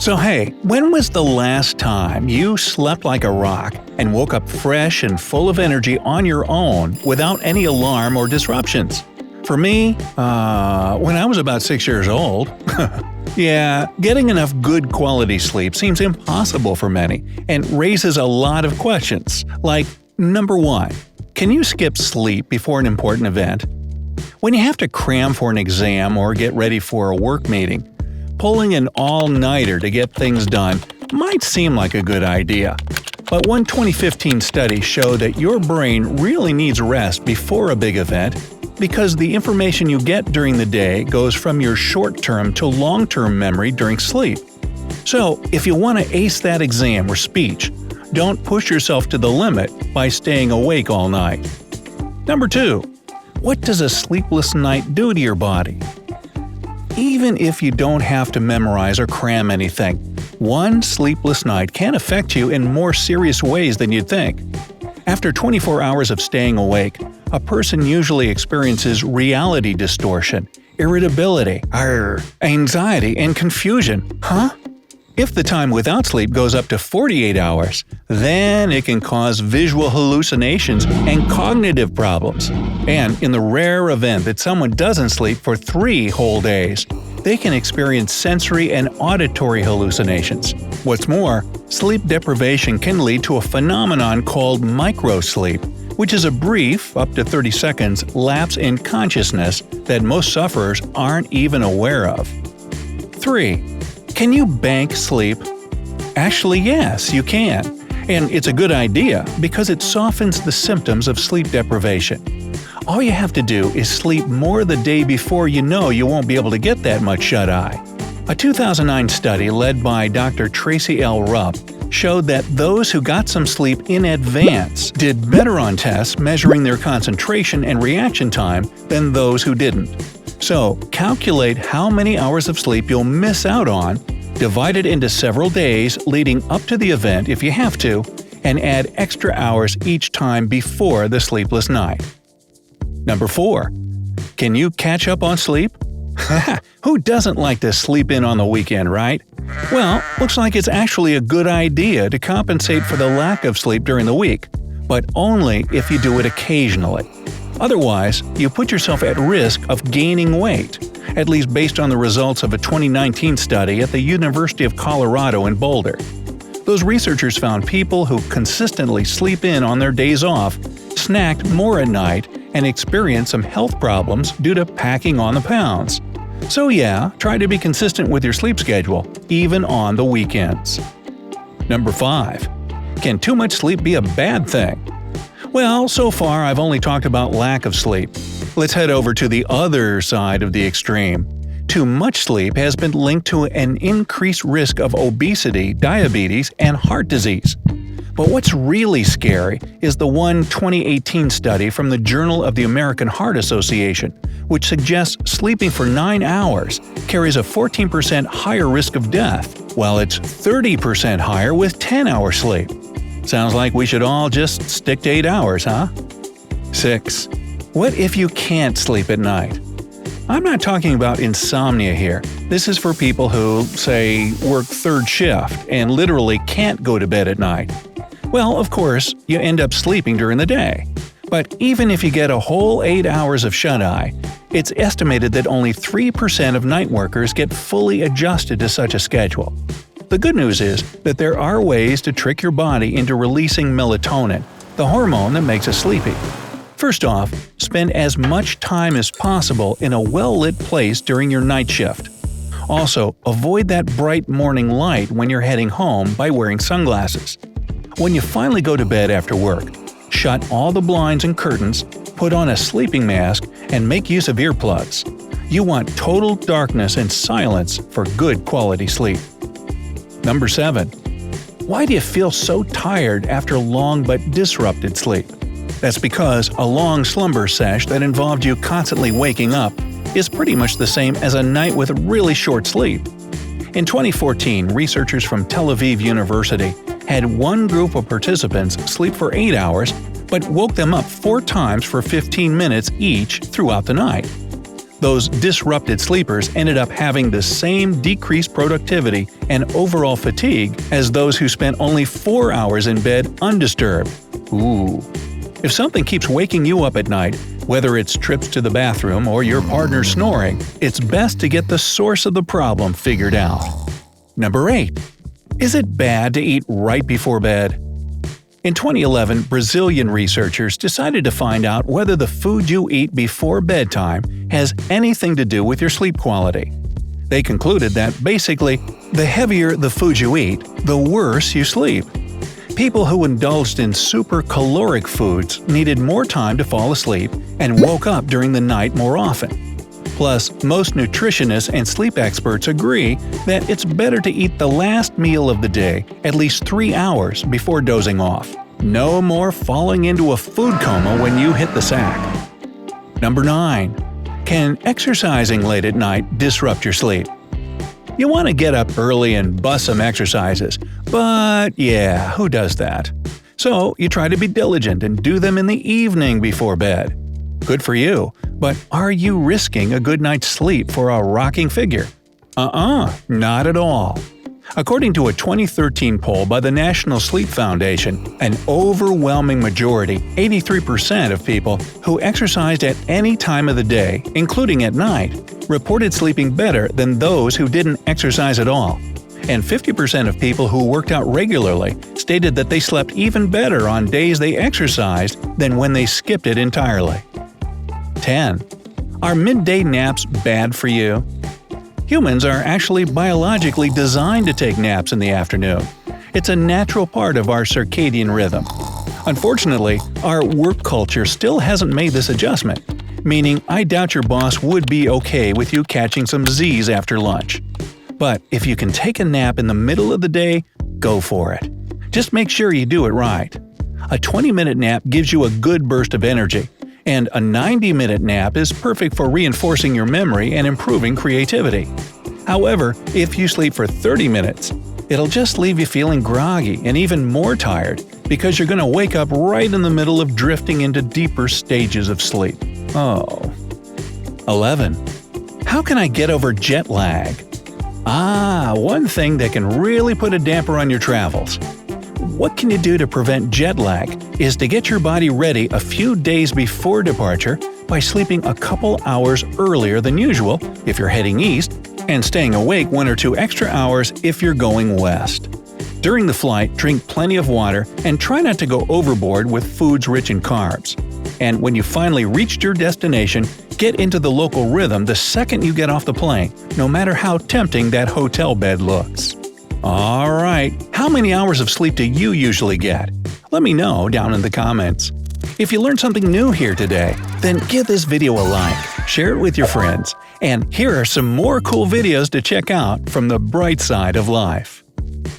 So hey, when was the last time you slept like a rock and woke up fresh and full of energy on your own without any alarm or disruptions? For me, when I was about 6 years old. Yeah, getting enough good quality sleep seems impossible for many and raises a lot of questions, like, number 1, can you skip sleep before an important event? When you have to cram for an exam or get ready for a work meeting, pulling an all-nighter to get things done might seem like a good idea. But one 2015 study showed that your brain really needs rest before a big event because the information you get during the day goes from your short-term to long-term memory during sleep. So, if you want to ace that exam or speech, don't push yourself to the limit by staying awake all night. Number 2. What does a sleepless night do to your body? Even if you don't have to memorize or cram anything, one sleepless night can affect you in more serious ways than you'd think. After 24 hours of staying awake, a person usually experiences reality distortion, irritability, anxiety, and confusion. If the time without sleep goes up to 48 hours, then it can cause visual hallucinations and cognitive problems. And in the rare event that someone doesn't sleep for 3 whole days, they can experience sensory and auditory hallucinations. What's more, sleep deprivation can lead to a phenomenon called microsleep, which is a brief, up to 30 seconds, lapse in consciousness that most sufferers aren't even aware of. 3. Can you bank sleep? Actually, yes, you can. And it's a good idea because it softens the symptoms of sleep deprivation. All you have to do is sleep more the day before you know you won't be able to get that much shut-eye. A 2009 study led by Dr. Tracy L. Rupp showed that those who got some sleep in advance did better on tests measuring their concentration and reaction time than those who didn't. So, calculate how many hours of sleep you'll miss out on, divide it into several days leading up to the event if you have to, and add extra hours each time before the sleepless night. Number 4. Can you catch up on sleep? Who doesn't like to sleep in on the weekend, right? Well, looks like it's actually a good idea to compensate for the lack of sleep during the week, but only if you do it occasionally. Otherwise, you put yourself at risk of gaining weight, at least based on the results of a 2019 study at the University of Colorado in Boulder. Those researchers found people who consistently sleep in on their days off snacked more at night and experienced some health problems due to packing on the pounds. So yeah, try to be consistent with your sleep schedule, even on the weekends. Number 5. Can too much sleep be a bad thing? Well, so far I've only talked about lack of sleep. Let's head over to the other side of the extreme. Too much sleep has been linked to an increased risk of obesity, diabetes, and heart disease. But what's really scary is the one 2018 study from the Journal of the American Heart Association, which suggests sleeping for 9 hours carries a 14% higher risk of death, while it's 30% higher with 10-hour sleep. Sounds like we should all just stick to 8 hours, huh? 6. What if you can't sleep at night? I'm not talking about insomnia here. This is for people who, say, work third shift and literally can't go to bed at night. Well, of course, you end up sleeping during the day. But even if you get a whole 8 hours of shut-eye, it's estimated that only 3% of night workers get fully adjusted to such a schedule. The good news is that there are ways to trick your body into releasing melatonin, the hormone that makes us sleepy. First off, spend as much time as possible in a well-lit place during your night shift. Also, avoid that bright morning light when you're heading home by wearing sunglasses. When you finally go to bed after work, shut all the blinds and curtains, put on a sleeping mask, and make use of earplugs. You want total darkness and silence for good quality sleep. Number 7. Why do you feel so tired after long but disrupted sleep? That's because a long slumber sesh that involved you constantly waking up is pretty much the same as a night with really short sleep. In 2014, researchers from Tel Aviv University had one group of participants sleep for 8 hours but woke them up 4 times for 15 minutes each throughout the night. Those disrupted sleepers ended up having the same decreased productivity and overall fatigue as those who spent only 4 hours in bed undisturbed. Ooh. If something keeps waking you up at night, whether it's trips to the bathroom or your partner snoring, it's best to get the source of the problem figured out. Number 8. Is it bad to eat right before bed? In 2011, Brazilian researchers decided to find out whether the food you eat before bedtime has anything to do with your sleep quality. They concluded that basically, the heavier the food you eat, the worse you sleep. People who indulged in super caloric foods needed more time to fall asleep and woke up during the night more often. Plus, most nutritionists and sleep experts agree that it's better to eat the last meal of the day at least 3 hours before dozing off. No more falling into a food coma when you hit the sack. Number 9. Can exercising late at night disrupt your sleep? You want to get up early and bust some exercises, but yeah, who does that? So you try to be diligent and do them in the evening before bed. Good for you, but are you risking a good night's sleep for a rocking figure? Not at all. According to a 2013 poll by the National Sleep Foundation, an overwhelming majority, 83% of people who exercised at any time of the day, including at night, reported sleeping better than those who didn't exercise at all. And 50% of people who worked out regularly stated that they slept even better on days they exercised than when they skipped it entirely. 10. Are midday naps bad for you? Humans are actually biologically designed to take naps in the afternoon. It's a natural part of our circadian rhythm. Unfortunately, our work culture still hasn't made this adjustment, meaning I doubt your boss would be okay with you catching some Z's after lunch. But if you can take a nap in the middle of the day, go for it. Just make sure you do it right. A 20-minute nap gives you a good burst of energy, and a 90-minute nap is perfect for reinforcing your memory and improving creativity. However, if you sleep for 30 minutes, it'll just leave you feeling groggy and even more tired because you're going to wake up right in the middle of drifting into deeper stages of sleep. Oh. 11. How can I get over jet lag? One thing that can really put a damper on your travels. What can you do to prevent jet lag is to get your body ready a few days before departure by sleeping a couple hours earlier than usual if you're heading east, and staying awake 1 or 2 extra hours if you're going west. During the flight, drink plenty of water and try not to go overboard with foods rich in carbs. And when you finally reached your destination, get into the local rhythm the second you get off the plane, no matter how tempting that hotel bed looks. Alright, how many hours of sleep do you usually get? Let me know down in the comments. If you learned something new here today, then give this video a like, share it with your friends, and here are some more cool videos to check out from the bright side of life.